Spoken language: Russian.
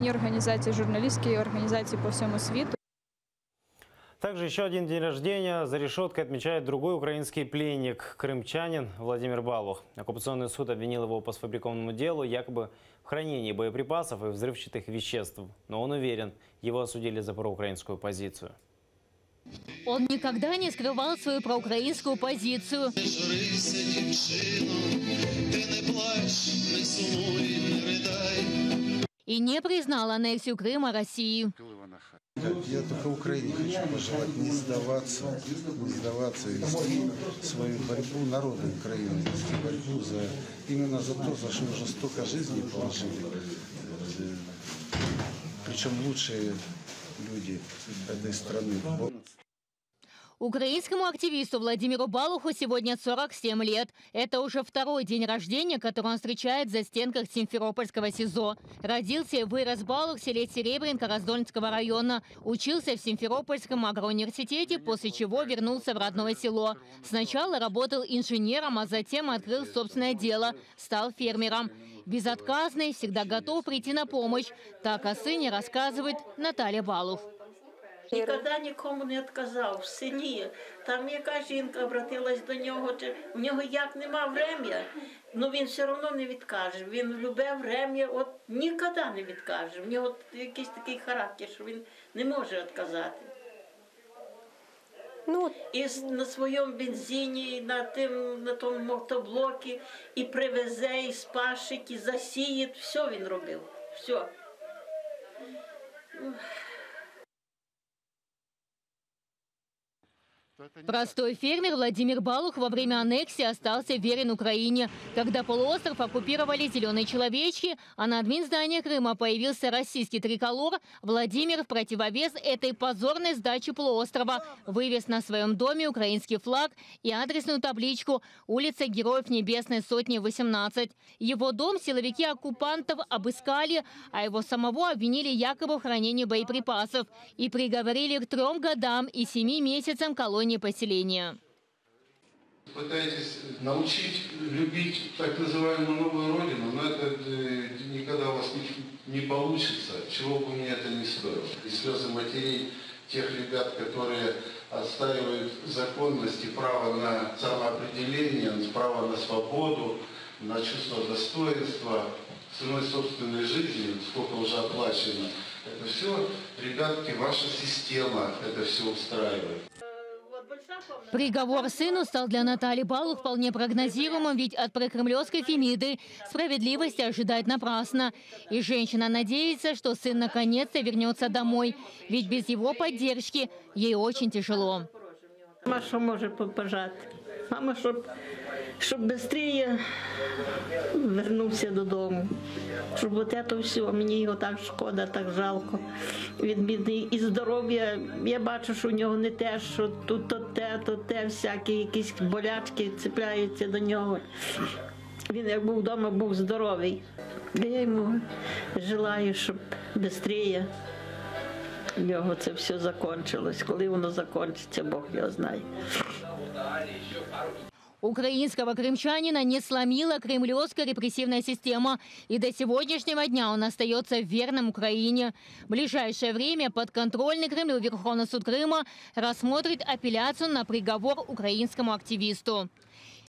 Организации, журналистские организации по всему свету. Также еще один день рождения за решеткой отмечает другой украинский пленник, крымчанин Владимир Балух. Оккупационный суд обвинил его по сфабрикованному делу якобы в хранении боеприпасов и взрывчатых веществ. Но он уверен, его осудили за проукраинскую позицию. Он никогда не скрывал свою проукраинскую позицию. И не признал аннексию Крыма России. Я только Украине хочу пожелать не сдаваться и вести свою борьбу народа Украины, вести борьбу именно за то, за что уже столько жизней положили. Причем лучшие люди этой страны. Украинскому активисту Владимиру Балуху сегодня 47 лет. Это уже второй день рождения, который он встречает в застенках Симферопольского СИЗО. Родился и вырос Балух в селе Серебрянка Раздольского района. Учился в Симферопольском агроуниверситете, после чего вернулся в родное село. Сначала работал инженером, а затем открыл собственное дело. Стал фермером. Безотказный, всегда готов прийти на помощь. Так о сыне рассказывает Наталья Балух. Ніколи нікому не відказав в селі. Там яка жінка обратилась до нього, в нього як нема врем'я, ну він все одно не відкаже. Він любе врем'я, от ніколи не відкаже. В нього якийсь такий характер, що він не може відказати. І на своєму бензині, на тому мотоблокі, і привезе, і спашить, і засіє, все він робив, все. Простой фермер Владимир Балух во время аннексии остался верен Украине. Когда полуостров оккупировали зеленые человечки, а на админздании Крыма появился российский триколор, Владимир в противовес этой позорной сдаче полуострова вывез на своем доме украинский флаг и адресную табличку «Улица Героев Небесной Сотни, 18». Его дом силовики оккупантов обыскали, а его самого обвинили якобы в хранении боеприпасов и приговорили к 3 годам и 7 месяцам колонии поселения. Пытаетесь научить любить так называемую новую родину, но это никогда у вас не получится, чего бы мне это ни стоило. И слезы матерей тех ребят, которые отстаивают законность и право на самоопределение, право на свободу, на чувство достоинства, ценой собственной жизни, сколько уже оплачено. Это все, ребятки, ваша система это все устраивает. Приговор сыну стал для Натальи Балух вполне прогнозируемым, ведь от прокремлевской Фемиды справедливости ожидать напрасно. И женщина надеется, что сын наконец-то вернется домой, ведь без его поддержки ей очень тяжело. Мама что может побажать? Мама, щоб быстрее вернувся додому. Щоб вот это все, мені його так шкода, так жалко. Він бідний і здоров'я, я бачу, що у нього не те, що тут то те, всякі якісь болячки цепляються до нього. Він як був вдома, був здоровий. Я йому желаю, щоб швидше у нього це все закінчилось. Коли воно закінчиться, Бог його знає. Украинского крымчанина не сломила кремлевская репрессивная система. И до сегодняшнего дня он остается верным Украине. В ближайшее время подконтрольный Кремлю Верховный суд Крыма рассмотрит апелляцию на приговор украинскому активисту.